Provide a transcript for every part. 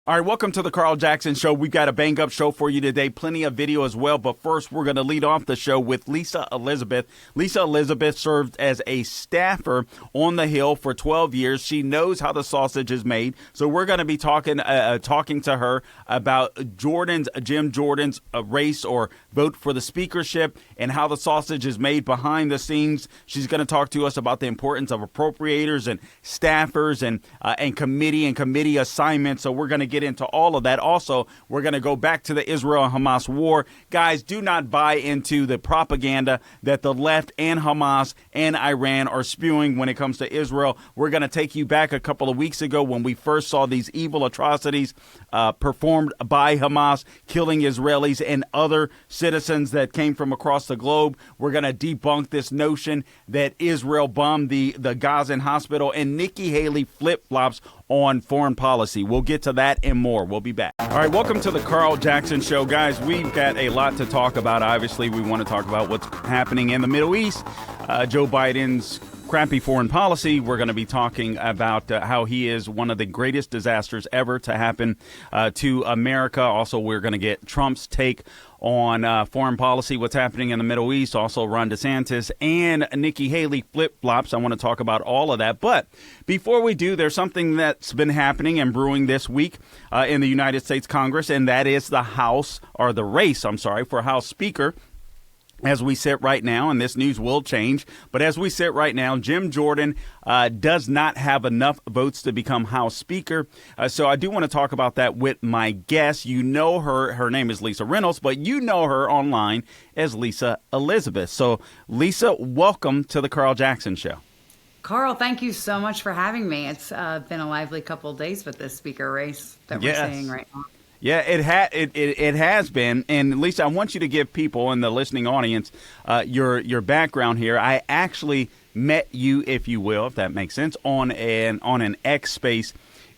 All right, welcome to the Carl Jackson Show. We've got a bang-up show for you today, plenty of video as well. But first, we're going to lead off the show with Lisa Elizabeth. Lisa Elizabeth served as a staffer on the Hill for 12 years. She knows how the sausage is made. So we're going to be talking to her about Jim Jordan's race or vote for the speakership and how the sausage is made behind the scenes. She's going to talk to us about the importance of appropriators and staffers and committee assignments. So we're going to get into all of that. Also, we're going to go back to the Israel-Hamas war. Guys, do not buy into the propaganda that the left and Hamas and Iran are spewing when it comes to Israel. We're going to take you back a couple of weeks ago when we first saw these evil atrocities performed by Hamas, killing Israelis and other citizens that came from across the globe. We're going to debunk this notion that Israel bombed the Gazan hospital, and Nikki Haley flip-flops on foreign policy. We'll get to that and more. We'll be back. All right, welcome to the Carl Jackson Show. Guys, we've got a lot to talk about. Obviously, we want to talk about what's happening in the Middle East. Joe Biden's crappy foreign policy. We're going to be talking about how he is one of the greatest disasters ever to happen to America. Also, we're going to get Trump's take on foreign policy, what's happening in the Middle East, also Ron DeSantis and Nikki Haley flip-flops. I want to talk about all of that. But before we do, there's something that's been happening and brewing this week in the United States Congress, and that is the race for House Speaker. As we sit right now, and this news will change, but as we sit right now, Jim Jordan does not have enough votes to become House Speaker. So I do want to talk about that with my guest. You know her. Her name is Lisa Reynolds, but you know her online as Lisa Elizabeth. So, Lisa, welcome to the Carl Jackson Show. Carl, thank you so much for having me. It's been a lively couple of days with this speaker race that we're seeing right now. Yeah, it has been. And Lisa, I want you to give people in the listening audience your background here. I actually met you, if you will, if that makes sense, on an X space.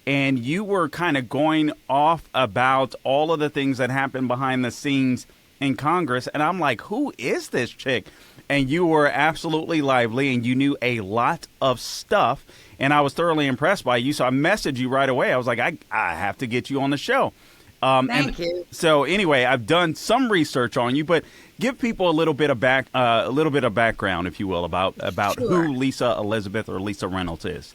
And you were kind of going off about all of the things that happened behind the scenes in Congress. And I'm like, who is this chick? And you were absolutely lively and you knew a lot of stuff. And I was thoroughly impressed by you. So I messaged you right away. I was like, I have to get you on the show. Thank you. So anyway, I've done some research on you, but give people a little bit of background, if you will, about Sure. who Lisa Elizabeth or Lisa Reynolds is.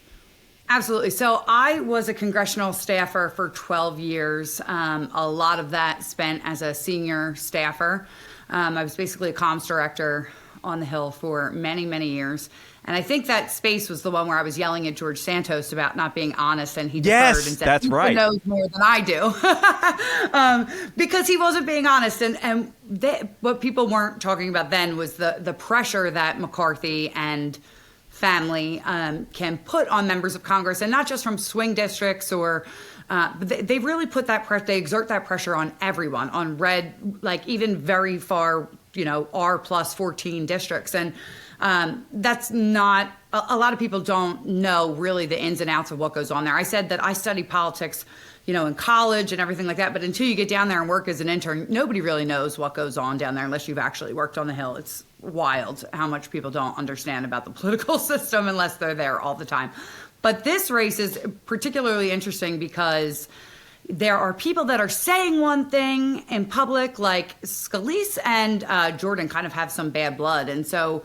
Absolutely. So I was a congressional staffer for 12 years. A lot of that spent as a senior staffer. I was basically a comms director on the Hill for many, many years. And I think that space was the one where I was yelling at George Santos about not being honest, and he deferred and said, that's right. He knows more than I do. Because he wasn't being honest. And what people weren't talking about then was the pressure that McCarthy and family can put on members of Congress, and not just from swing districts or but they really put that pressure, they exert that pressure on everyone, on red, like even very far, R plus 14 districts. And that's not, a lot of people don't know really the ins and outs of what goes on there. I said that I studied politics, in college and everything like that. But until you get down there and work as an intern, nobody really knows what goes on down there unless you've actually worked on the Hill. It's wild how much people don't understand about the political system unless they're there all the time. But this race is particularly interesting because there are people that are saying one thing in public, like Scalise and Jordan kind of have some bad blood. And so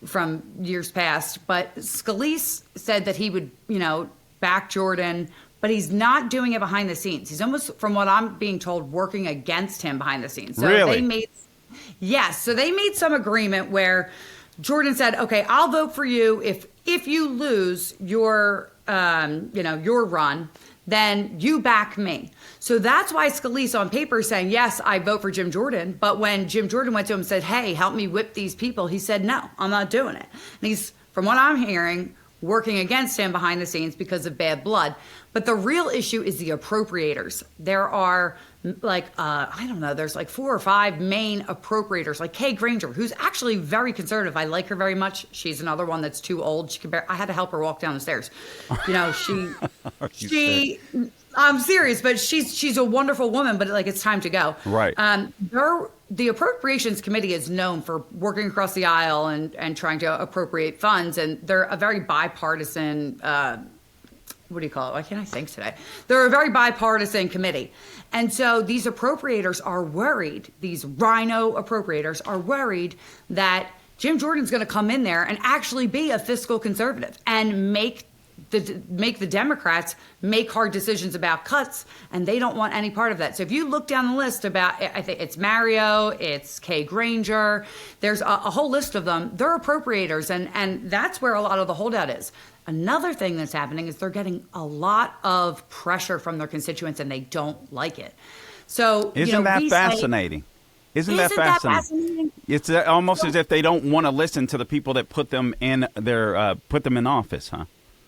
from years past, but Scalise said that he would, back Jordan, but he's not doing it behind the scenes. He's almost, from what I'm being told, working against him behind the scenes. So really? So they made some agreement where Jordan said, okay, I'll vote for you if you lose your run, then you back me. So that's why Scalise on paper is saying, yes, I vote for Jim Jordan. But when Jim Jordan went to him and said, hey, help me whip these people, he said, no, I'm not doing it. And he's, from what I'm hearing, working against him behind the scenes because of bad blood. But the real issue is the appropriators. There are there's like 4 or 5 main appropriators, like Kay Granger, who's actually very conservative. I like her very much. She's another one that's too old. I had to help her walk down the stairs. I'm serious, but she's a wonderful woman, but it's time to go. Right. The Appropriations Committee is known for working across the aisle and trying to appropriate funds, and they're a very bipartisan what do you call it? Why can't I think today? They're a very bipartisan committee. And so these appropriators are worried, these rhino appropriators are worried that Jim Jordan's going to come in there and actually be a fiscal conservative and make the Democrats make hard decisions about cuts, and they don't want any part of that. So if you look down the list about, I think it's Mario, it's Kay Granger, there's a whole list of them. They're appropriators, and that's where a lot of the holdout is. Another thing that's happening is they're getting a lot of pressure from their constituents, and they don't like it. So isn't that fascinating? Isn't that fascinating? It's almost as if they don't want to listen to the people that put them in office, huh?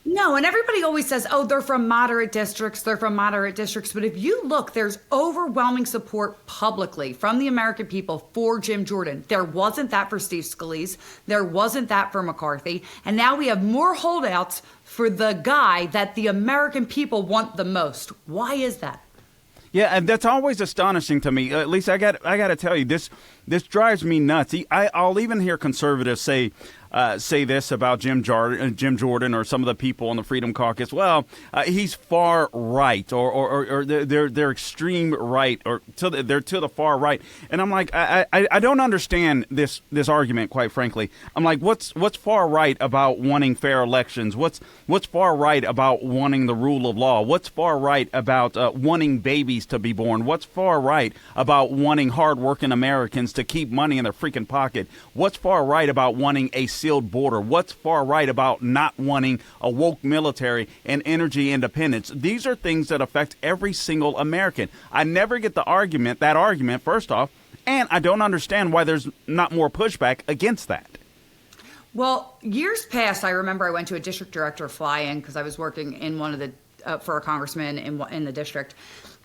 No, and everybody always says, oh, they're from moderate districts. But if you look, there's overwhelming support publicly from the American people for Jim Jordan. There wasn't that for Steve Scalise. There wasn't that for McCarthy. And now we have more holdouts for the guy that the American people want the most. Why is that? Yeah, and that's always astonishing to me. At least I got to tell you, this drives me nuts. I'll even hear conservatives say this about Jim Jordan or some of the people on the Freedom Caucus. Well, he's far right, or they're extreme right, or they're to the far right. And I'm like, I don't understand this argument, quite frankly. I'm like, what's far right about wanting fair elections? What's far right about wanting the rule of law? What's far right about wanting babies to be born? What's far right about wanting hardworking Americans to keep money in their freaking pocket? What's far right about wanting a sealed border? What's far right about not wanting a woke military and energy independence? These are things that affect every single American. I never get that argument, first off, and I don't understand why there's not more pushback against that. Well, years past, I remember I went to a district director fly-in because I was working in one of the for a congressman in the district.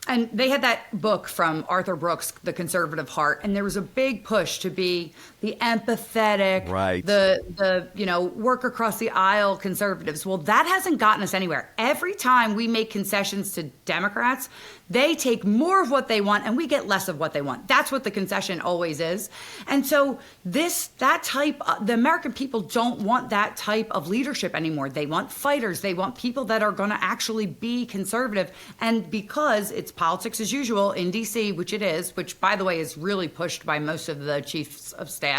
And they had that book from Arthur Brooks, The Conservative Heart, and there was a big push to be the empathetic, right, the work across the aisle conservatives. Well, that hasn't gotten us anywhere. Every time we make concessions to Democrats, they take more of what they want and we get less of what they want. That's what the concession always is. And so the American people don't want that type of leadership anymore. They want fighters. They want people that are going to actually be conservative. And because it's politics as usual in D.C., which it is, which, by the way, is really pushed by most of the chiefs of staff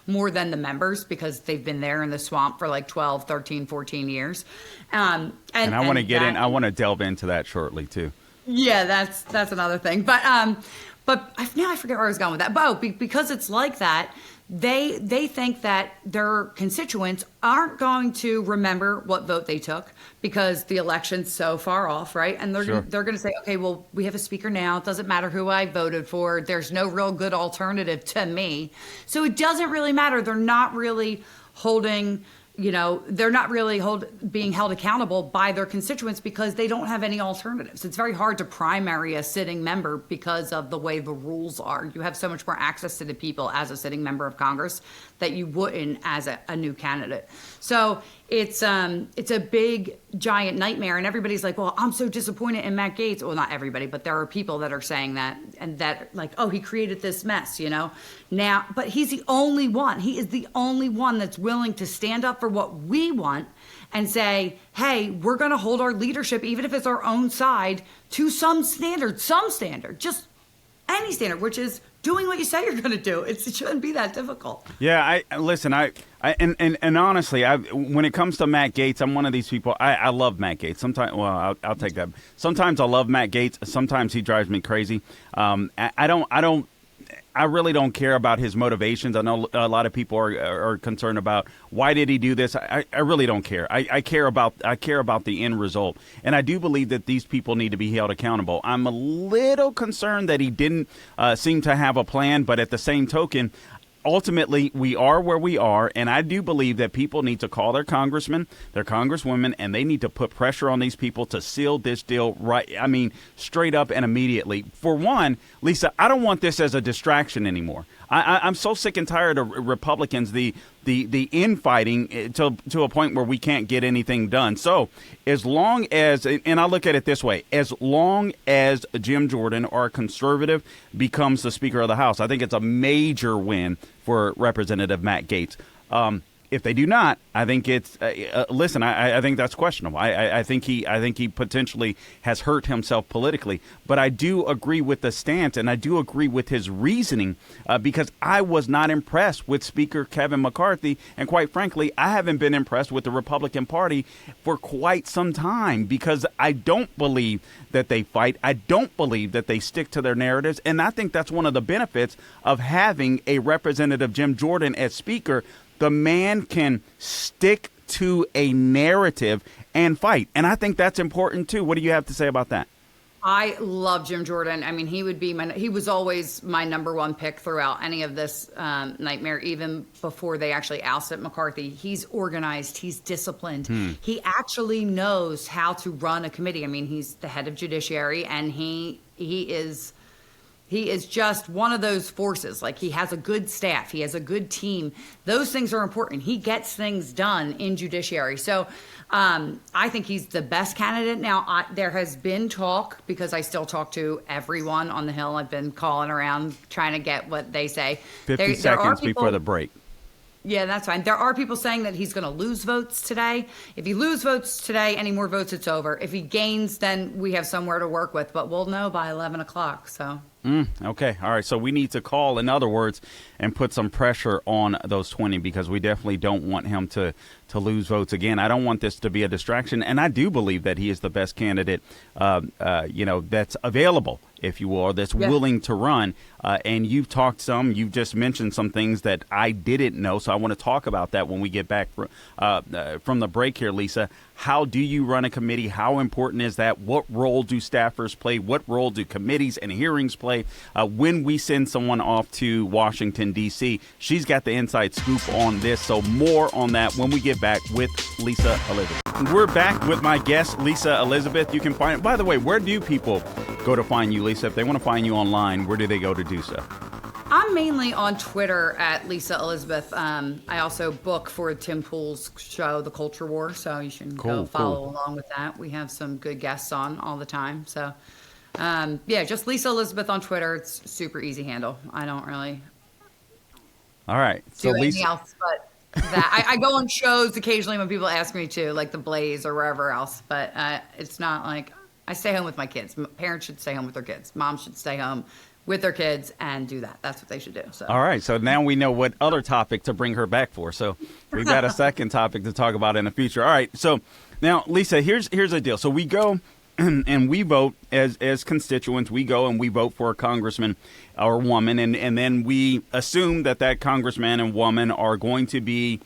more than the members because they've been there in the swamp for like 12, 13, 14 years. And I want to I want to delve into that shortly, too. Yeah, that's another thing. But now I forget where I was going with that. But because it's like that, they think that their constituents aren't going to remember what vote they took because the election's so far off, right? And they're going to say, okay, well, we have a speaker now. It doesn't matter who I voted for. There's no real good alternative to me. So it doesn't really matter. They're not really holding they're not really being held accountable by their constituents because they don't have any alternatives. It's very hard to primary a sitting member because of the way the rules are. You have so much more access to the people as a sitting member of Congress that you wouldn't as a new candidate. So it's a big, giant nightmare. And everybody's like, well, I'm so disappointed in Matt Gaetz. Well, not everybody, but there are people that are saying that and that like, oh, he created this mess, now, but he's the only one. He is the only one that's willing to stand up for what we want and say, hey, we're going to hold our leadership, even if it's our own side, to some standard, just any standard, which is doing what you say you're going to do. It shouldn't be that difficult. Yeah, and honestly, when it comes to Matt Gaetz, I'm one of these people. I love Matt Gaetz. Sometimes, well, I'll take that. Sometimes I love Matt Gaetz. Sometimes he drives me crazy. I really don't care about his motivations. I know a lot of people are concerned about why did he do this. I really don't care. I care about the end result, and I do believe that these people need to be held accountable. I'm a little concerned that he didn't seem to have a plan, but at the same token, ultimately, we are where we are, and I do believe that people need to call their congressmen, their congresswomen, and they need to put pressure on these people to seal this deal right. I mean, straight up and immediately. For one, Lisa, I don't want this as a distraction anymore. I'm so sick and tired of Republicans, the infighting to a point where we can't get anything done. So as long as, and I look at it this way, as long as Jim Jordan, or a conservative, becomes the Speaker of the House, I think it's a major win for Representative Matt Gaetz. If they do not, I think it's listen. I think that's questionable. I think he potentially has hurt himself politically. But I do agree with the stance, and I do agree with his reasoning because I was not impressed with Speaker Kevin McCarthy, and quite frankly, I haven't been impressed with the Republican Party for quite some time because I don't believe that they fight. I don't believe that they stick to their narratives, and I think that's one of the benefits of having a Representative Jim Jordan as Speaker. The man can stick to a narrative and fight. And I think that's important, too. What do you have to say about that? I love Jim Jordan. I mean, he was always my number one pick throughout any of this nightmare, even before they actually ousted McCarthy. He's organized. He's disciplined. He actually knows how to run a committee. I mean, he's the head of judiciary, and he is just one of those forces. Like, he has a good staff. He has a good team. Those things are important. He gets things done in judiciary. So I think he's the best candidate. Now, there has been talk, because I still talk to everyone on the Hill. I've been calling around trying to get what they say. 50 seconds before the break. Yeah, that's fine. There are people saying that he's going to lose votes today. If he loses votes today, any more votes, it's over. If he gains, then we have somewhere to work with. But we'll know by 11 o'clock, so... Okay. All right. So we need to call, in other words, and put some pressure on those 20 because we definitely don't want him to lose votes again. I don't want this to be a distraction. And I do believe that he is the best candidate, that's available, if you will, or that's willing to run. And you've just mentioned some things that I didn't know. So I want to talk about that when we get back from the break here, Lisa. How do you run a committee? How important is that? What role do staffers play? What role do committees and hearings play? When we send someone off to Washington, D.C., she's got the inside scoop on this. So more on that when we get back with Lisa Elizabeth. We're back with my guest, Lisa Elizabeth. You can find, by the way, where do people go to find you, Lisa? If they want to find you online, where do they go to do so? I'm mainly on Twitter at Lisa Elizabeth. I also book for Tim Pool's show, The Culture War, so you should go follow along with that. We have some good guests on all the time. So, just Lisa Elizabeth on Twitter. It's super easy handle. I don't really all right. do anything else but that. I go on shows occasionally when people ask me to, like The Blaze or wherever else, but it's not like I stay home with my kids. Parents should stay home with their kids. Moms should stay home with their kids and do that. That's what they should do. So. All right. So now we know what other topic to bring her back for. So we've got a second topic to talk about in the future. All right. So now, Lisa, here's the deal. So we go and we vote as constituents. We go and we vote for a congressman or woman. And then we assume that congressman and woman are going to be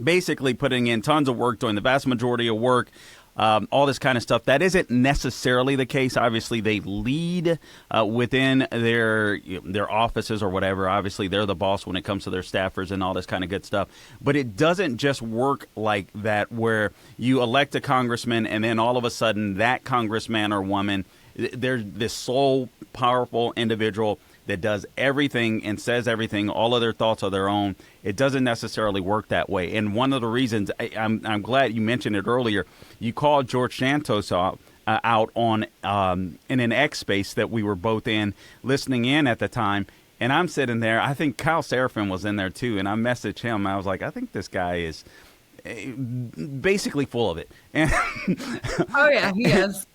basically putting in tons of work, doing the vast majority of work. All this kind of stuff. That isn't necessarily the case. Obviously, they lead within their offices or whatever. Obviously, they're the boss when it comes to their staffers and all this kind of good stuff. But it doesn't just work like that where you elect a congressman and then all of a sudden that congressman or woman, they're this sole powerful individual that does everything and says everything. All of their thoughts are their own. It doesn't necessarily work that way. And one of the reasons I'm glad you mentioned it earlier, you called George Santos out on in an X space that we were both in, listening in at the time. And I'm sitting there. I think Kyle Seraphin was in there too. And I messaged him. I was like, I think this guy is basically full of it. And oh yeah, he is.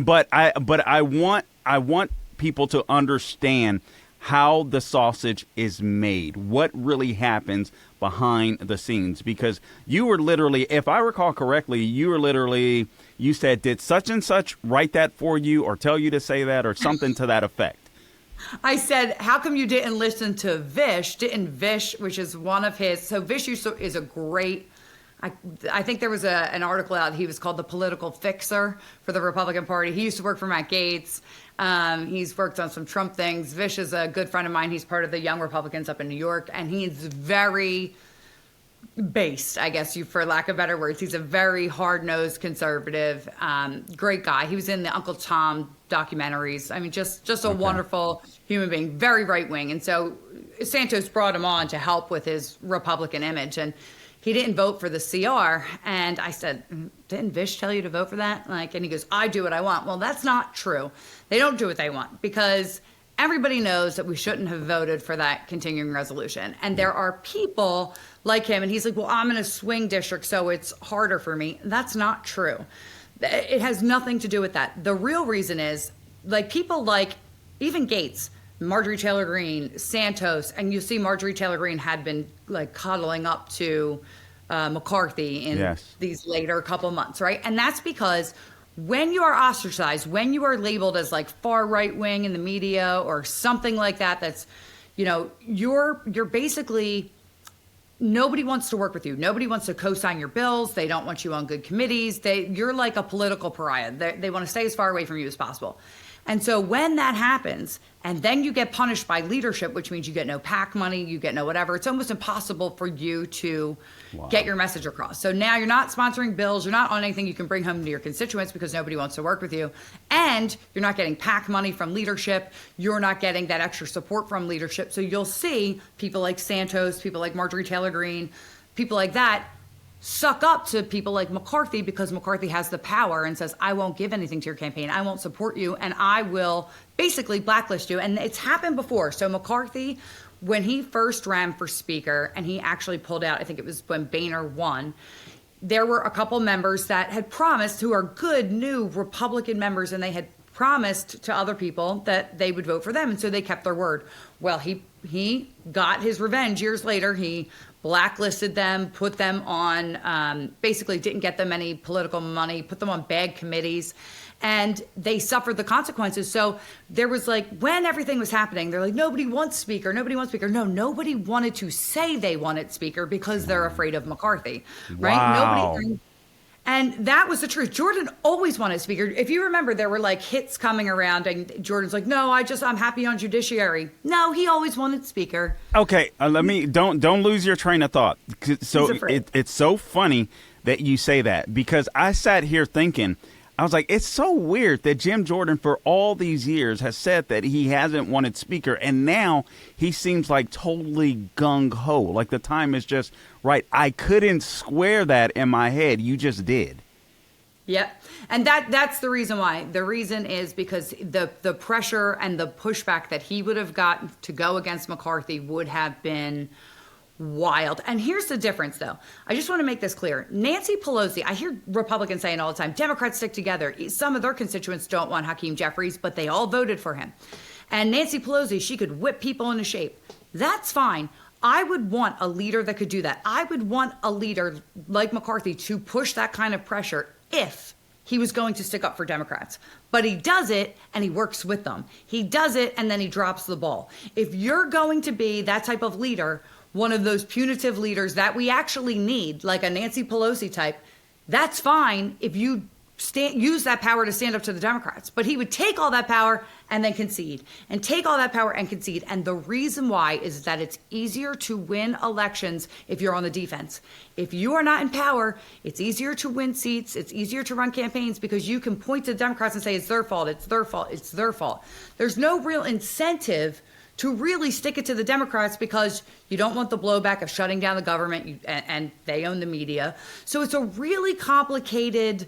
But I want people to understand how the sausage is made, what really happens behind the scenes, because you were literally, if I recall correctly, you said, did such and such write that for you or tell you to say that or something to that effect? I said, how come you didn't listen to Vish? Didn't Vish, which is one of his, so Vish is a great, I think there was an article out, he was called the political fixer for the Republican Party. He used to work for Matt Gaetz. He's worked on some Trump things. Vish is a good friend of mine. He's part of the Young Republicans up in New York, and he's very based, I guess, for lack of better words. He's a very hard-nosed conservative, great guy. He was in the Uncle Tom documentaries. I mean, just a wonderful human being, very right-wing. And so Santos brought him on to help with his Republican image, and he didn't vote for the CR. And I said, didn't Vish tell you to vote for that? And he goes, I do what I want. Well, that's not true. They don't do what they want, because everybody knows that we shouldn't have voted for that continuing resolution. And there are people like him, and he's like, well, I'm in a swing district, so it's harder for me. That's not true. It has nothing to do with that. The real reason is, like, people like even Gates, Marjorie Taylor Greene, Santos, and you see Marjorie Taylor Greene had been like cuddling up to McCarthy in these later couple months, right? And that's because when you are ostracized, when you are labeled as like far right wing in the media or something like that, that's, you know, you're basically, nobody wants to work with you. Nobody wants to co-sign your bills. They don't want you on good committees. You're like a political pariah. They want to stay as far away from you as possible. And so when that happens, and then you get punished by leadership, which means you get no PAC money, you get no whatever, it's almost impossible for you to get your message across. So now you're not sponsoring bills, you're not on anything you can bring home to your constituents because nobody wants to work with you, and you're not getting PAC money from leadership, you're not getting that extra support from leadership. So you'll see people like Santos, people like Marjorie Taylor Greene, people like that suck up to people like McCarthy because McCarthy has the power and says, I won't give anything to your campaign. I won't support you. And I will basically blacklist you. And it's happened before. So McCarthy, when he first ran for speaker and he actually pulled out, I think it was when Boehner won, there were a couple members that had promised, who are good new Republican members, and they had promised to other people that they would vote for them. And so they kept their word. Well, he got his revenge years later. He blacklisted them, put them on, basically didn't get them any political money, put them on bad committees, and they suffered the consequences. So there was like, when everything was happening, they're like, nobody wants speaker, nobody wants speaker. No, nobody wanted to say they wanted speaker because they're afraid of McCarthy, right? Wow. Nobody. And that was the truth. Jordan always wanted speaker. If you remember, there were like hits coming around and Jordan's like, no, I'm happy on judiciary. No, he always wanted speaker. Okay, don't lose your train of thought. So it's so funny that you say that, because I sat here thinking, I was like, it's so weird that Jim Jordan for all these years has said that he hasn't wanted speaker, and now he seems like totally gung-ho, like the time is just right. I couldn't square that in my head. You just did. Yep. And that's the reason why. The reason is because the pressure and the pushback that he would have gotten to go against McCarthy would have been wild. And here's the difference, though. I just want to make this clear. Nancy Pelosi, I hear Republicans saying all the time, Democrats stick together. Some of their constituents don't want Hakeem Jeffries, but they all voted for him. And Nancy Pelosi, she could whip people into shape. That's fine. I would want a leader that could do that. I would want a leader like McCarthy to push that kind of pressure if he was going to stick up for Democrats. But he does it and he works with them. He does it and then he drops the ball. If you're going to be that type of leader, one of those punitive leaders that we actually need, like a Nancy Pelosi type, that's fine if you use that power to stand up to the Democrats. But he would take all that power and then concede, and take all that power and concede. And the reason why is that it's easier to win elections if you're on the defense. If you are not in power, it's easier to win seats. It's easier to run campaigns because you can point to the Democrats and say, it's their fault, it's their fault, it's their fault. There's no real incentive to really stick it to the Democrats because you don't want the blowback of shutting down the government, and they own the media. So it's a really complicated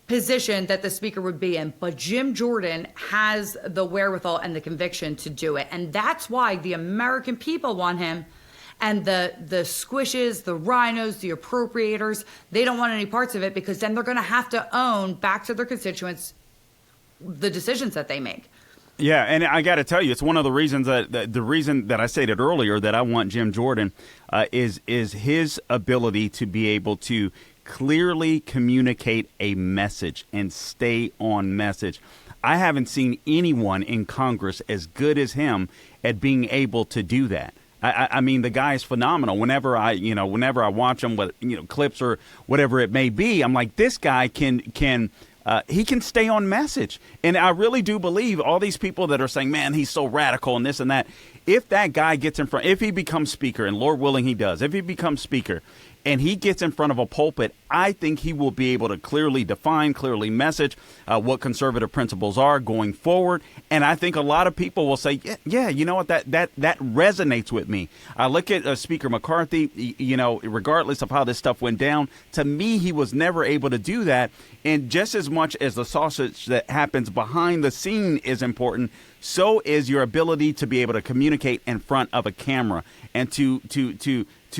position that the speaker would be in, but Jim Jordan has the wherewithal and the conviction to do it. And that's why the American people want him, and the squishes, the rhinos, the appropriators, they don't want any parts of it, because then they're going to have to own back to their constituents the decisions that they make. Yeah, and I got to tell you, it's one of the reasons that the reason that I stated earlier that I want Jim Jordan is his ability to be able to clearly communicate a message and stay on message. I haven't seen anyone in Congress as good as him at being able to do that. I mean, the guy is phenomenal. Whenever I watch him with clips or whatever it may be, I'm like, this guy can he can stay on message. And I really do believe all these people that are saying, man, he's so radical and this and that. If that guy gets in front, if he becomes speaker, and Lord willing he does, if he becomes speaker, and he gets in front of a pulpit, I think he will be able to clearly define, clearly message what conservative principles are going forward. And I think a lot of people will say, yeah, you know what, that resonates with me. I look at Speaker McCarthy, you know, regardless of how this stuff went down, to me, he was never able to do that. And just as much as the sausage that happens behind the scene is important, so is your ability to be able to communicate in front of a camera and to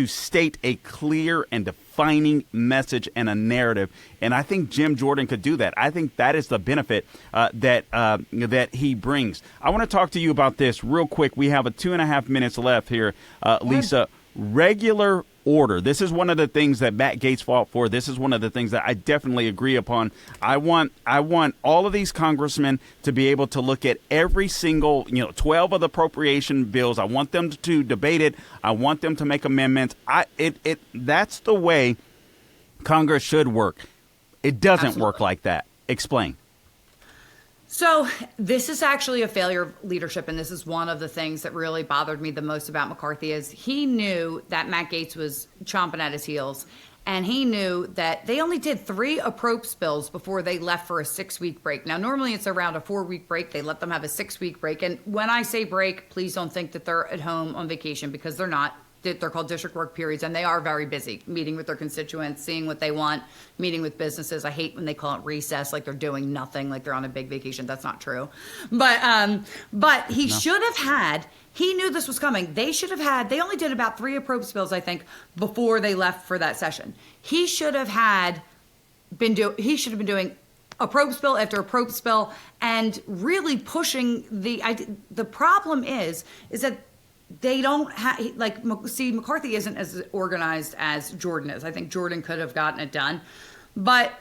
state a clear and defining message and a narrative. And I think Jim Jordan could do that. I think that is the benefit that he brings. I want to talk to you about this real quick. We have 2.5 minutes left here, Lisa. Regular order. This is one of the things that Matt Gaetz fought for. This is one of the things that I definitely agree upon. I want all of these congressmen to be able to look at every single, 12 of the appropriation bills. I want them to debate it. I want them to make amendments. That's the way Congress should work. It doesn't Absolutely. work like that. Explain. So this is actually a failure of leadership, and this is one of the things that really bothered me the most about McCarthy is he knew that Matt Gaetz was chomping at his heels, and he knew that they only did 3 approps bills before they left for a 6-week break. Now, normally it's around a 4-week break. They let them have a 6-week break, and when I say break, please don't think that they're at home on vacation, because they're not. They're called district work periods, and they are very busy, meeting with their constituents, seeing what they want, meeting with businesses. I hate when they call it recess, like they're doing nothing, like they're on a big vacation. That's not true. But he should have had, he knew this was coming. They should have had, they only did about 3 appropriations bills, I think, before they left for that session. He should have been doing appropriations bill after appropriations bill and really pushing the problem is that they don't have, McCarthy isn't as organized as Jordan is. I think Jordan could have gotten it done, but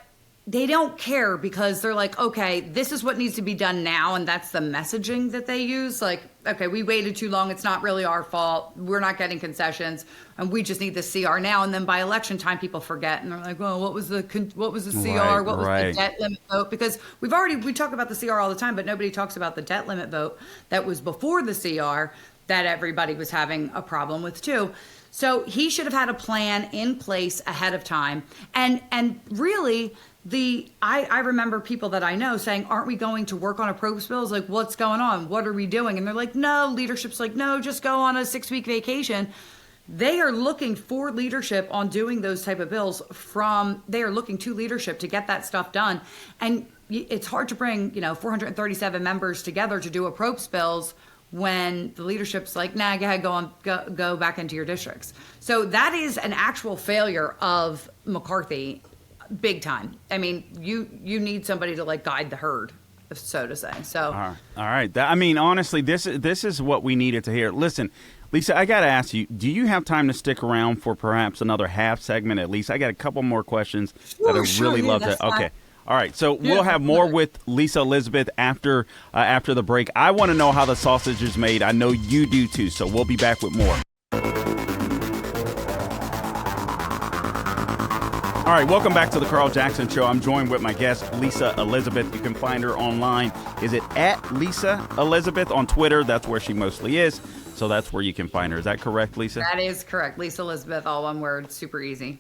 they don't care because they're like, okay, this is what needs to be done now. And that's the messaging that they use. Like, okay, we waited too long. It's not really our fault. We're not getting concessions and we just need the CR now. And then by election time, people forget. And they're like, well, what was the CR? What was the debt limit vote? Because we talk about the CR all the time, but nobody talks about the debt limit vote that was before the CR that everybody was having a problem with too. So he should have had a plan in place ahead of time. And really, I remember people that I know saying, aren't we going to work on appropriations bills? Like, what's going on? What are we doing? And they're like, no, leadership's like, no, just go on a 6-week vacation. They are looking for leadership on doing those type of bills they are looking to leadership to get that stuff done. And it's hard to bring, 437 members together to do appropriations bills when the leadership's like, nah, go ahead, go back into your districts. So that is an actual failure of McCarthy, big time. I mean, you need somebody to guide the herd, so to say. So all right. Honestly, this is what we needed to hear. Listen, Lisa, I got to ask you, do you have time to stick around for perhaps another half segment at least? I got a couple more questions that I'd really love to. Okay. All right, so we'll have more with Lisa Elizabeth after the break. I want to know how the sausage is made. I know you do too, so we'll be back with more. All right, welcome back to the Carl Jackson Show. I'm joined with my guest, Lisa Elizabeth. You can find her online. Is it at Lisa Elizabeth on Twitter? That's where she mostly is, so that's where you can find her. Is that correct, Lisa? That is correct. Lisa Elizabeth, all one word, super easy.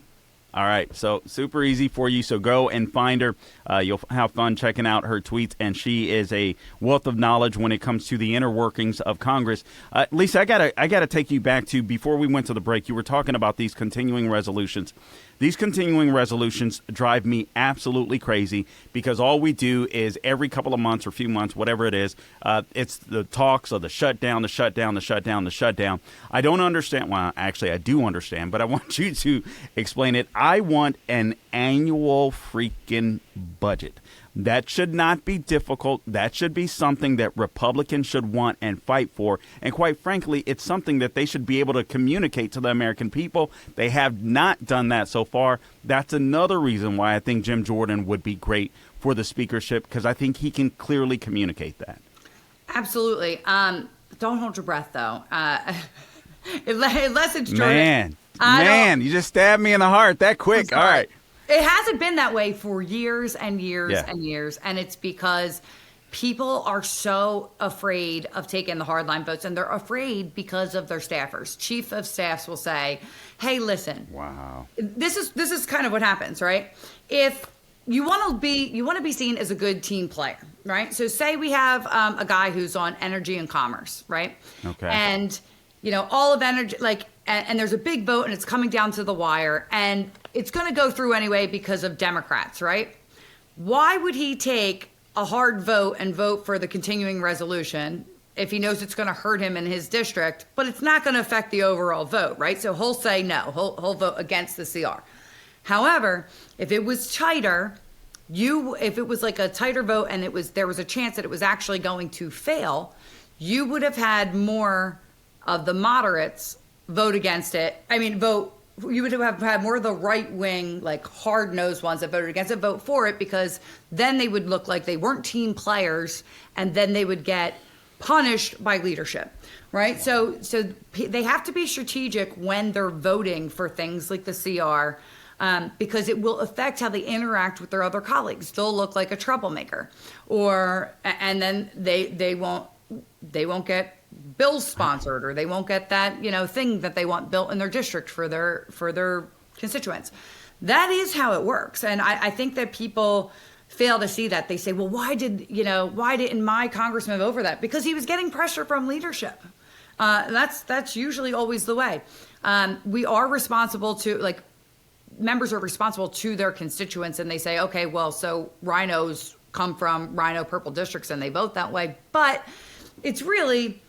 All right, so super easy for you. So go and find her. You'll have fun checking out her tweets, and she is a wealth of knowledge when it comes to the inner workings of Congress. Lisa, I gotta take you back to before we went to the break. You were talking about these continuing resolutions. These continuing resolutions drive me absolutely crazy because all we do is every couple of months or few months, whatever it is, it's the talks of the shutdown. I don't understand. Well, actually, I do understand, but I want you to explain it. I want an annual freaking budget. That should not be difficult. That should be something that Republicans should want and fight for. And quite frankly, it's something that they should be able to communicate to the American people. They have not done that so far. That's another reason why I think Jim Jordan would be great for the speakership, because I think he can clearly communicate that. Absolutely. Don't hold your breath, though. Unless it's Jordan. Man, you just stabbed me in the heart that quick. All right. It hasn't been that way for years and years and years. And it's because people are so afraid of taking the hardline votes, and they're afraid because of their staffers. Chief of staffs will say, hey, listen, wow, this is kind of what happens, right? If you want to be seen as a good team player, right? So say we have a guy who's on energy and commerce, right? Okay. And all of energy, and there's a big vote and it's coming down to the wire and it's going to go through anyway because of Democrats, right? Why would he take a hard vote and vote for the continuing resolution if he knows it's going to hurt him in his district, but it's not going to affect the overall vote, right? So he'll say no, he'll vote against the CR. However, if it was tighter, if it was like a tighter vote and there was a chance that it was actually going to fail, you would have had more of the moderates vote against it. You would have had more of the right-wing, hard-nosed ones that voted against it vote for it, because then they would look like they weren't team players, and then they would get punished by leadership, right? So they have to be strategic when they're voting for things like the CR, because it will affect how they interact with their other colleagues. They'll look like a troublemaker, and then they won't get bills sponsored, or they won't get that thing that they want built in their district for their constituents. That is how it works, and I think that people fail to see that. They say, well, why didn't my congressman vote for that? Because he was getting pressure from leadership. That's usually always the way. We are responsible to members are responsible to their constituents, and they say, okay, well, so rhinos come from rhino purple districts and they vote that way. But it's really,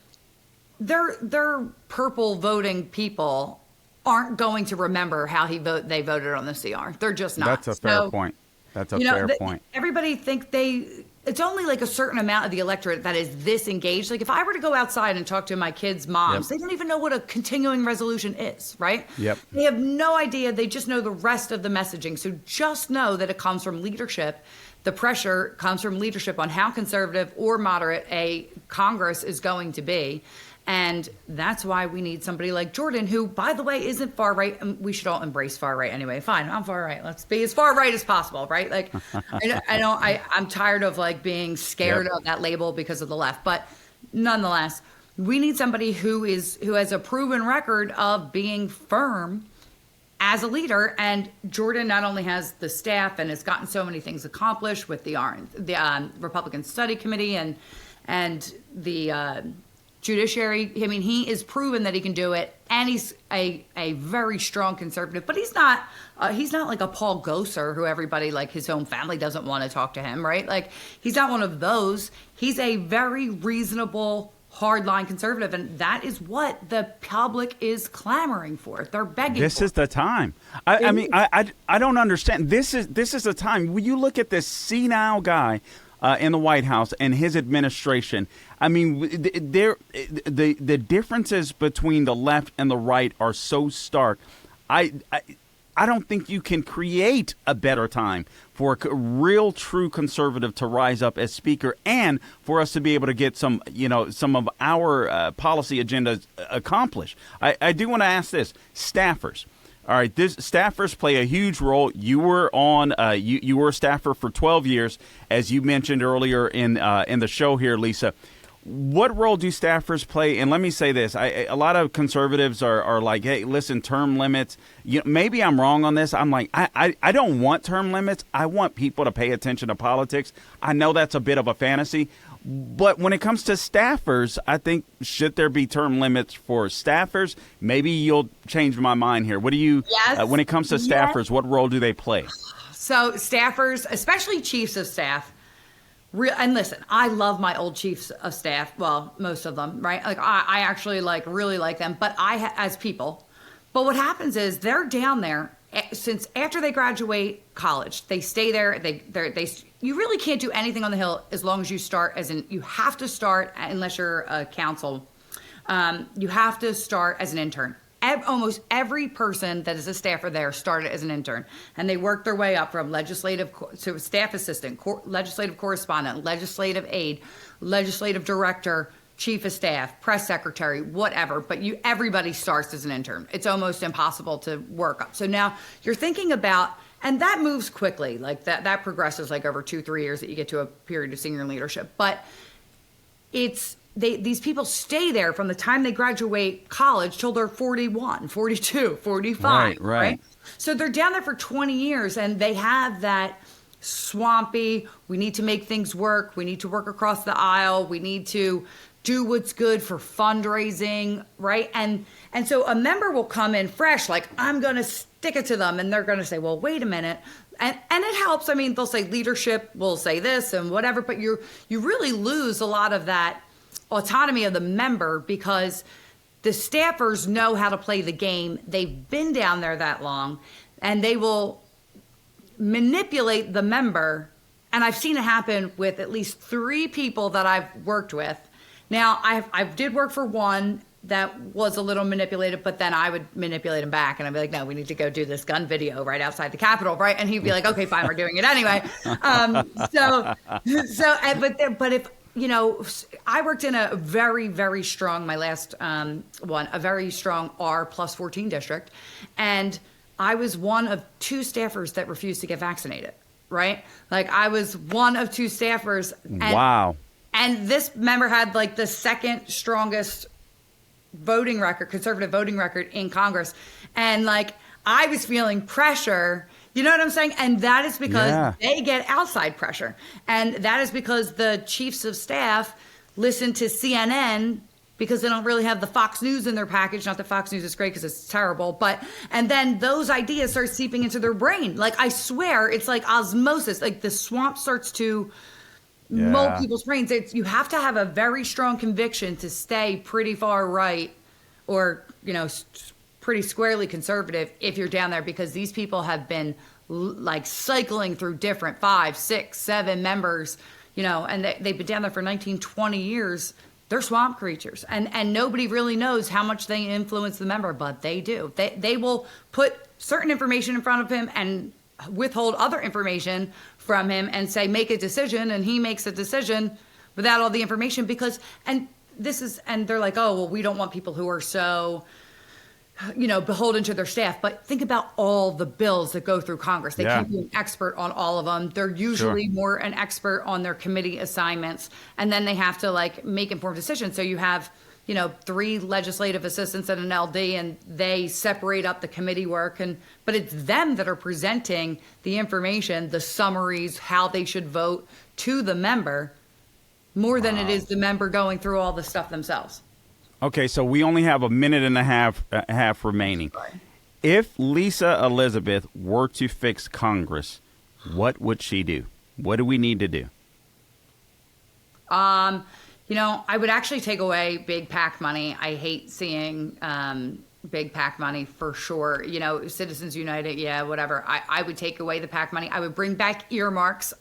their purple voting people aren't going to remember how they voted on the CR. They're just not. That's a fair point. That's a fair point. Everybody think it's only a certain amount of the electorate that is this engaged. If I were to go outside and talk to my kids' moms, They don't even know what a continuing resolution is, right? Yep. They have no idea. They just know the rest of the messaging. So just know that it comes from leadership. The pressure comes from leadership on how conservative or moderate a Congress is going to be. And that's why we need somebody like Jordan, who, by the way, isn't far right. We should all embrace far right anyway. Fine, I'm far right. Let's be as far right as possible, right? I'm tired of being scared of that label because of the left. But nonetheless, we need somebody who has a proven record of being firm as a leader. And Jordan not only has the staff and has gotten so many things accomplished with the Republican Study Committee and the judiciary. He is proven that he can do it, and he's a very strong conservative. But he's not like a Paul Gosar, who everybody, his own family, doesn't want to talk to him, right? He's not one of those. He's a very reasonable, hardline conservative, and that is what the public is clamoring for. They're begging. This for. Is the time. I don't understand. This is the time. When you look at this senile guy in the White House and his administration, the differences between the left and the right are so stark. I don't think you can create a better time for a real, true conservative to rise up as speaker, and for us to be able to get some of our policy agendas accomplished. I do want to ask this: staffers. All right, staffers play a huge role. You were you were a staffer for 12 years, as you mentioned earlier in the show here, Lisa. What role do staffers play? And let me say this: a lot of conservatives are like, "Hey, listen, term limits." Maybe I'm wrong on this. I'm like, I don't want term limits. I want people to pay attention to politics. I know that's a bit of a fantasy. But when it comes to staffers, I think, should there be term limits for staffers? Maybe you'll change my mind here. What do you, when it comes to staffers, what role do they play? So staffers, especially chiefs of staff, and listen, I love my old chiefs of staff. Well, most of them, right? I actually really like them, but as people. But what happens is they're down there since after they graduate college. They stay there. You really can't do anything on the Hill as long as you start you have to start, unless you're a council, you have to start as an intern. Almost every person that is a staffer there started as an intern, and they worked their way up from legislative to staff assistant, legislative correspondent, legislative aide, legislative director, chief of staff, press secretary, whatever. But everybody starts as an intern. It's almost impossible to work up. So now you're thinking about and that moves quickly. Like that progresses like over 2-3 years that you get to a period of senior leadership. But these people stay there from the time they graduate college till they're 41, 42, 45. Right? So they're down there for 20 years, and they have that swampy, we need to make things work. We need to work across the aisle. We need to do what's good for fundraising, right? And so a member will come in fresh, like, I'm going to stick it to them. And they're going to say, well, wait a minute. And it helps. I mean, they'll say leadership will say this and whatever, but you really lose a lot of that autonomy of the member because the staffers know how to play the game. They've been down there that long, and they will manipulate the member. And I've seen it happen with at least 3 people that I've worked with. Now, I did work for one that was a little manipulated, but then I would manipulate him back, and I'd be like, no, we need to go do this gun video right outside the Capitol, right? And he'd be like, okay, fine, we're doing it anyway. But if, you know, I worked in a very, very strong, my last one, a very strong R+14 district, and I was one of 2 staffers that refused to get vaccinated, right? Like, I was one of 2 staffers. Wow. And this member had like the second strongest voting record, conservative voting record in Congress. And like, I was feeling pressure, you know what I'm saying? And that is because they get outside pressure. And that is because the chiefs of staff listen to CNN because they don't really have the Fox News in their package. Not that Fox News is great because it's terrible, and then those ideas start seeping into their brain. Like, I swear, it's like osmosis. Like, the swamp starts to mold people's brains. You have to have a very strong conviction to stay pretty far right or, you know, pretty squarely conservative if you're down there, because these people have been like cycling through different 5, 6, 7 members, you know, and they've been down there for 19, 20 years. They're swamp creatures, and nobody really knows how much they influence the member, but they do. They will put certain information in front of him and withhold other information from him and say, make a decision, and he makes a decision without all the information and they're like, oh, well, we don't want people who are so, you know, beholden to their staff. But think about all the bills that go through Congress. They can't be an expert on all of them. They're usually more an expert on their committee assignments, and then they have to like make informed decisions. So you have, you know, 3 legislative assistants and an LD, and they separate up the committee work. But it's them that are presenting the information, the summaries, how they should vote to the member, more than it is the member going through all the stuff themselves. Okay, so we only have a minute and a half remaining. If Lisa Elizabeth were to fix Congress, what would she do? What do we need to do? You know, I would actually take away big PAC money. I hate seeing big PAC money for sure. You know, Citizens United, yeah, whatever. I would take away the PAC money. I would bring back earmarks,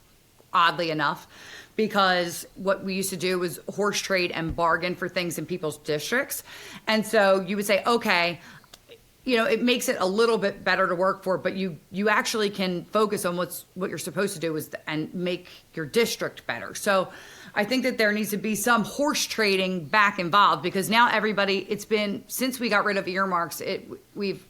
oddly enough, because what we used to do was horse trade and bargain for things in people's districts. And so you would say, okay, you know, it makes it a little bit better to work for, but you actually can focus on what you're supposed to do and make your district better. So I think that there needs to be some horse trading back involved, because now everybody, it's been, since we got rid of earmarks, we've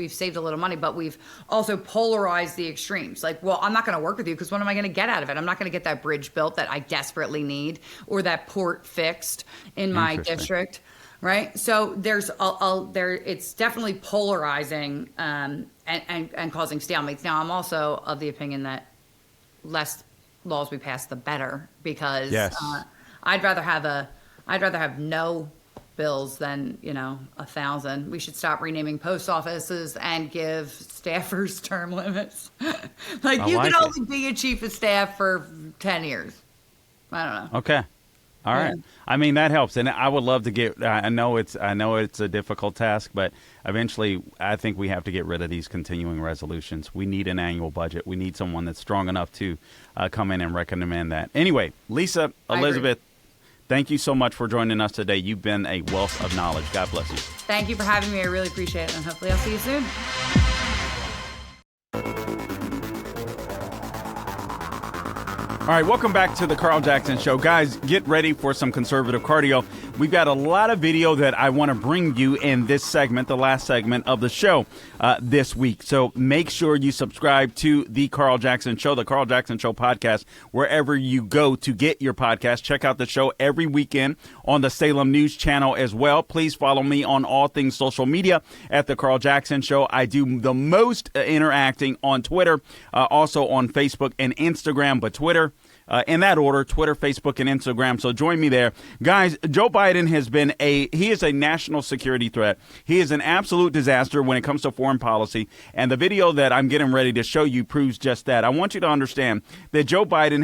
saved a little money, but we've also polarized the extremes. Like, well, I'm not going to work with you because what am I going to get out of it? I'm not going to get that bridge built that I desperately need, or that port fixed in my district. Right. So it's definitely polarizing and causing stalemates. Now, I'm also of the opinion that less laws we pass, the better, because I'd rather have no bills than, you know, 1,000. We should stop renaming post offices and give staffers term limits. Like, you can only be a chief of staff for 10 years. I don't know. Okay. All right. I mean, that helps. And I would love to get, I know it's a difficult task, but eventually I think we have to get rid of these continuing resolutions. We need an annual budget. We need someone that's strong enough to come in and recommend that. Anyway, Lisa Elizabeth, thank you so much for joining us today. You've been a wealth of knowledge. God bless you. Thank you for having me. I really appreciate it. And hopefully I'll see you soon. All right, welcome back to the Carl Jackson Show. Guys, get ready for some conservative cardio. We've got a lot of video that I want to bring you in this segment, the last segment of the show this week. So make sure you subscribe to the Carl Jackson Show, the Carl Jackson Show podcast, wherever you go to get your podcast. Check out the show every weekend on the Salem News Channel as well. Please follow me on all things social media at the Carl Jackson Show. I do the most interacting on Twitter, also on Facebook and Instagram, but Twitter, in that order, Twitter, Facebook, and Instagram. So join me there. Guys, Joe Biden he is a national security threat. He is an absolute disaster when it comes to foreign policy. And the video that I'm getting ready to show you proves just that. I want you to understand that Joe Biden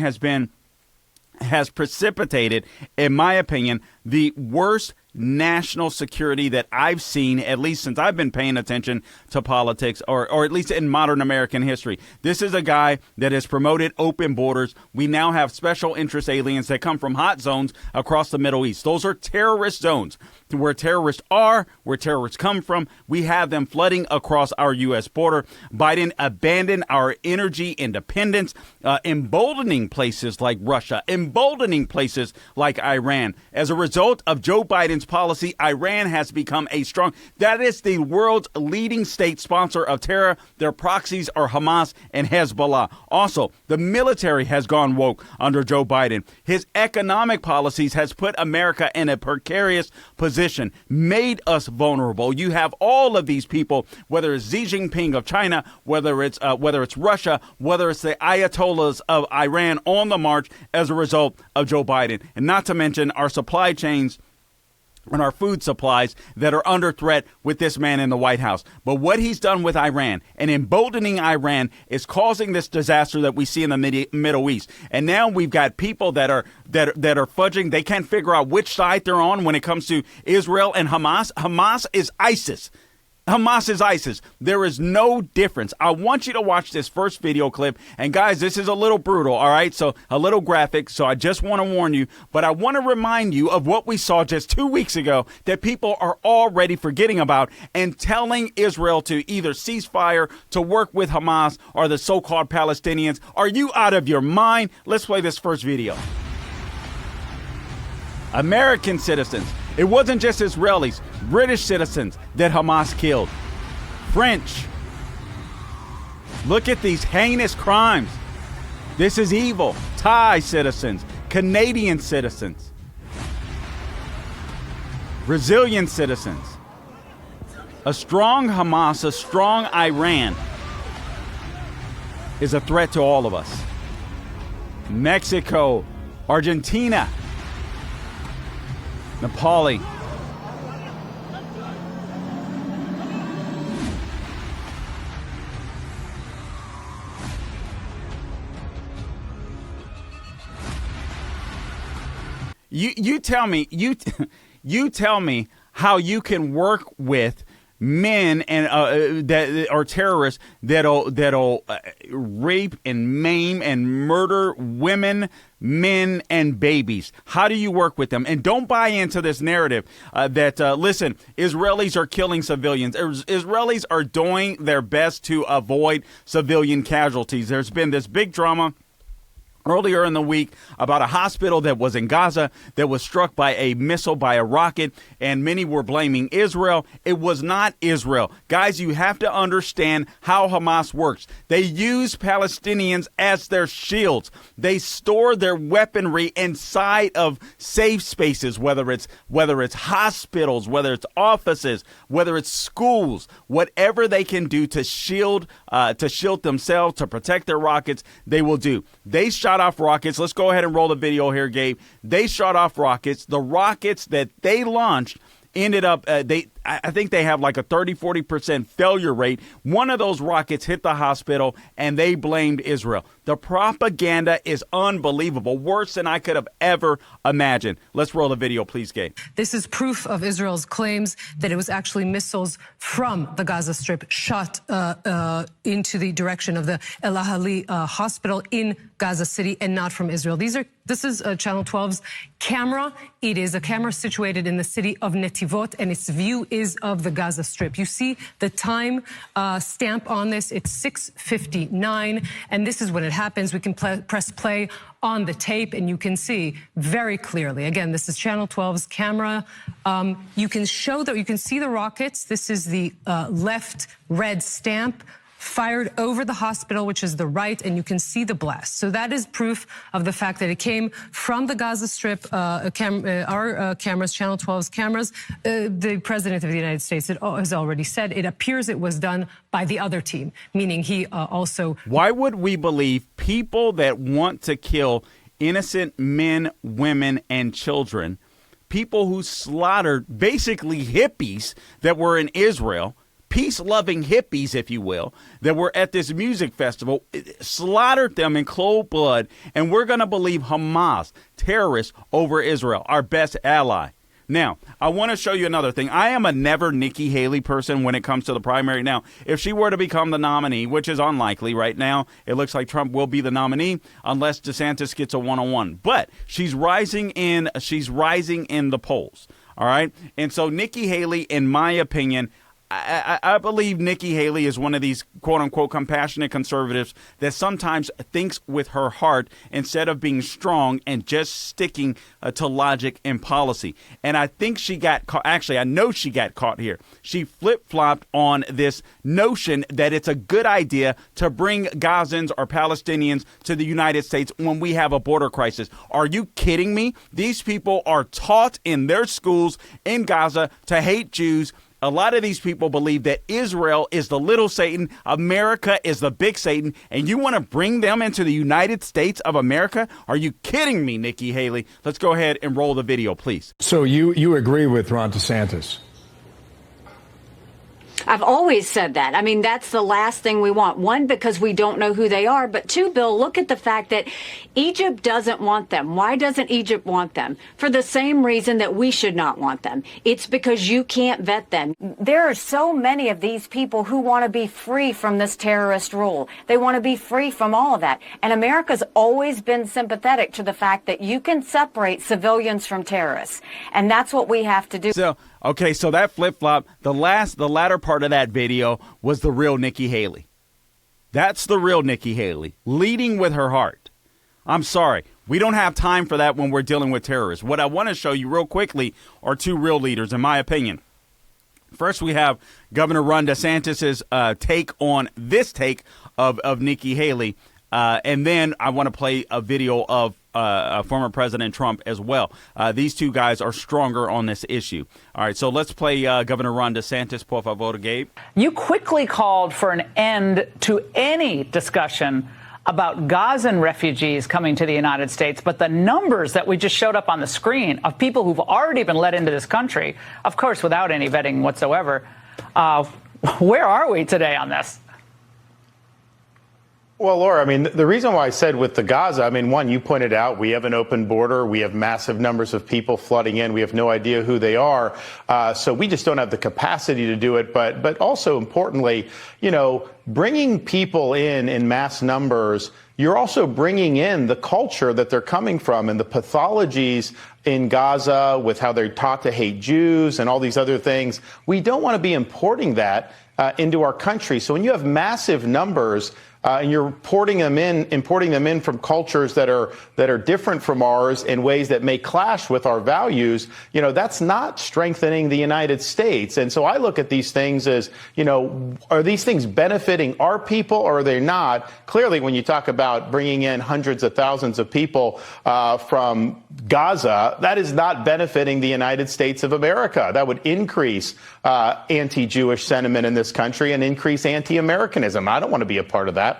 has precipitated, in my opinion, the worst national security that I've seen, at least since I've been paying attention to politics, or at least in modern American history. This is a guy that has promoted open borders. We now have special interest aliens that come from hot zones across the Middle East. Those are terrorist zones where terrorists are, where terrorists come from. We have them flooding across our U.S. border. Biden abandoned our energy independence, emboldening places like Russia, emboldening places like Iran. As a result of Joe Biden's policy, Iran has become that is the world's leading state sponsor of terror. Their proxies are Hamas and Hezbollah. Also, the military has gone woke under Joe Biden. His economic policies has put America in a precarious position, made us vulnerable. You have all of these people, whether it's Xi Jinping of China, whether it's Russia, whether it's the Ayatollahs of Iran on the march as a result of Joe Biden. And not to mention our supply chains and our food supplies that are under threat with this man in the White House. But what he's done with Iran and emboldening Iran is causing this disaster that we see in the Middle East. And now we've got people that are fudging. They can't figure out which side they're on when it comes to Israel and Hamas. Hamas is ISIS. Hamas is ISIS. There is no difference. I want you to watch this first video clip. And guys, this is a little brutal, all right? So a little graphic. So I just want to warn you. But I want to remind you of what we saw just 2 weeks ago that people are already forgetting about and telling Israel to either cease fire, to work with Hamas or the so-called Palestinians. Are you out of your mind? Let's play this first video. American citizens. It wasn't just Israelis, British citizens that Hamas killed. French. Look at these heinous crimes. This is evil. Thai citizens, Canadian citizens, Brazilian citizens. A strong Hamas, a strong Iran is a threat to all of us. Mexico, Argentina, Nepali. You tell me, you tell me how you can work with men and that are terrorists that'll rape and maim and murder women, men, and babies. How do you work with them? And don't buy into this narrative that listen, Israelis are killing civilians. Israelis are doing their best to avoid civilian casualties. There's been this big drama earlier in the week about a hospital that was in Gaza that was struck by a missile, by a rocket, and many were blaming Israel. It was not Israel. Guys, you have to understand how Hamas works. They use Palestinians as their shields. They store their weaponry inside of safe spaces, whether it's hospitals, whether it's offices, whether it's schools, whatever they can do to shield themselves, to protect their rockets, they will do. They shot off rockets. Let's go ahead and roll the video here, Gabe. They shot off rockets. The rockets that they launched ended up, I think they have like a 30-40% failure rate. One of those rockets hit the hospital and they blamed Israel. The propaganda is unbelievable, worse than I could have ever imagined. Let's roll the video, please, Gabe. This is proof of Israel's claims that it was actually missiles from the Gaza Strip shot into the direction of the El Ahli hospital in Gaza City and not from Israel. This is Channel 12's camera. It is a camera situated in the city of Netivot, and its view is of the Gaza Strip. You see the time stamp on this. It's 6:59, and this is when it happens. We can press play on the tape, and you can see very clearly. Again, this is Channel 12's camera. You can see the rockets. This is the left red stamp fired over the hospital, which is the right, and you can see the blast. So that is proof of the fact that it came from the Gaza Strip. Our cameras, Channel 12's cameras. The President of the United States has already said it appears it was done by the other team, meaning he also... Why would we believe people that want to kill innocent men, women, and children, people who slaughtered basically hippies that were in Israel, peace-loving hippies, if you will, that were at this music festival, slaughtered them in cold blood, and we're going to believe Hamas, terrorists, over Israel, our best ally? Now, I want to show you another thing. I am a never Nikki Haley person when it comes to the primary. Now, if she were to become the nominee, which is unlikely right now, it looks like Trump will be the nominee unless DeSantis gets a one-on-one. But she's rising in the polls, all right? And so Nikki Haley, in my opinion, I believe Nikki Haley is one of these quote-unquote compassionate conservatives that sometimes thinks with her heart instead of being strong and just sticking to logic and policy. And I think she got caught. Actually, I know she got caught here. She flip-flopped on this notion that it's a good idea to bring Gazans or Palestinians to the United States when we have a border crisis. Are you kidding me? These people are taught in their schools in Gaza to hate Jews. A lot of these people believe that Israel is the little Satan, America is the big Satan, and you want to bring them into the United States of America? Are you kidding me, Nikki Haley? Let's go ahead and roll the video, please. So you agree with Ron DeSantis? I've always said that. I mean, that's the last thing we want. One, because we don't know who they are. But two, Bill, look at the fact that Egypt doesn't want them. Why doesn't Egypt want them? For the same reason that we should not want them. It's because you can't vet them. There are so many of these people who want to be free from this terrorist rule. They want to be free from all of that. And America's always been sympathetic to the fact that you can separate civilians from terrorists. And that's what we have to do. Okay, so that flip-flop, the latter part of that video was the real Nikki Haley. That's the real Nikki Haley, leading with her heart. I'm sorry, we don't have time for that when we're dealing with terrorists. What I want to show you real quickly are two real leaders, in my opinion. First, we have Governor Ron DeSantis' take on this take of Nikki Haley. And then I want to play a video of former President Trump as well. These two guys are stronger on this issue. All right, so let's play Governor Ron DeSantis. Por favor, Gabe. You quickly called for an end to any discussion about Gazan refugees coming to the United States. But the numbers that we just showed up on the screen of people who've already been let into this country, of course, without any vetting whatsoever, where are we today on this? Well, Laura, I mean, the reason why I said with the Gaza, I mean, one, you pointed out we have an open border. We have massive numbers of people flooding in. We have no idea who they are. So we just don't have the capacity to do it. But also importantly, you know, bringing people in mass numbers, you're also bringing in the culture that they're coming from and the pathologies in Gaza with how they're taught to hate Jews and all these other things. We don't want to be importing that into our country. So when you have massive numbers, and you're importing them in from cultures that are different from ours in ways that may clash with our values, you know, that's not strengthening the United States. And so I look at these things as, you know, are these things benefiting our people or are they not? Clearly, when you talk about bringing in hundreds of thousands of people from Gaza, that is not benefiting the United States of America. That would increase anti-Jewish sentiment in this country and increase anti-Americanism. I don't want to be a part of that.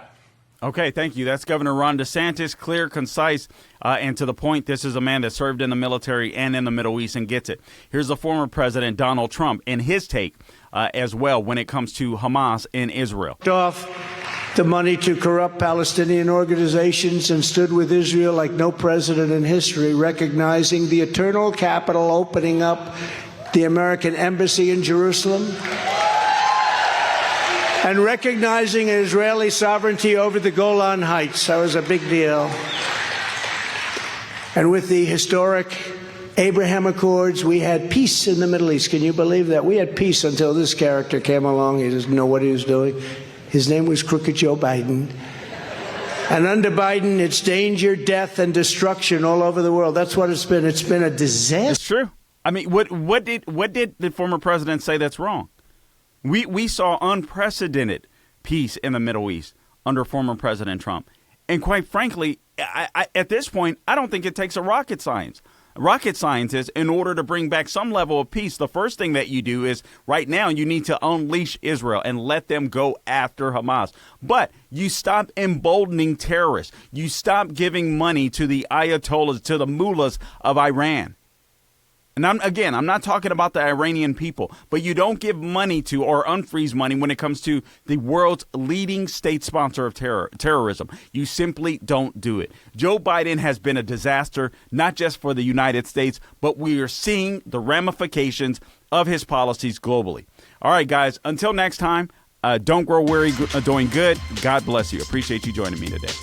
Okay, thank you. That's Governor Ron DeSantis, clear, concise, and to the point. This is a man that served in the military and in the Middle East and gets it. Here's the former President Donald Trump and his take as well when it comes to Hamas in Israel. Off the money to corrupt Palestinian organizations and stood with Israel like no president in history, recognizing the eternal capital, opening up the American embassy in Jerusalem, and recognizing Israeli sovereignty over the Golan Heights. That was a big deal. And with the historic Abraham Accords. We had peace in the Middle East. Can you believe that? We had peace until this character came along. He doesn't know what he was doing. His name was Crooked Joe Biden. And under Biden, it's danger, death, and destruction all over the world. That's what it's been. It's been a disaster. It's true. I mean, what did the former president say that's wrong? We saw unprecedented peace in the Middle East under former President Trump. And quite frankly, I at this point, I don't think it takes a rocket scientist in order to bring back some level of peace. The first thing that you do is right now you need to unleash Israel and let them go after Hamas. But you stop emboldening terrorists. You stop giving money to the ayatollahs, to the mullahs of Iran. And I'm not talking about the Iranian people, but you don't give money to or unfreeze money when it comes to the world's leading state sponsor of terrorism. You simply don't do it. Joe Biden has been a disaster, not just for the United States, but we are seeing the ramifications of his policies globally. All right, guys, until next time, don't grow weary doing good. God bless you. Appreciate you joining me today.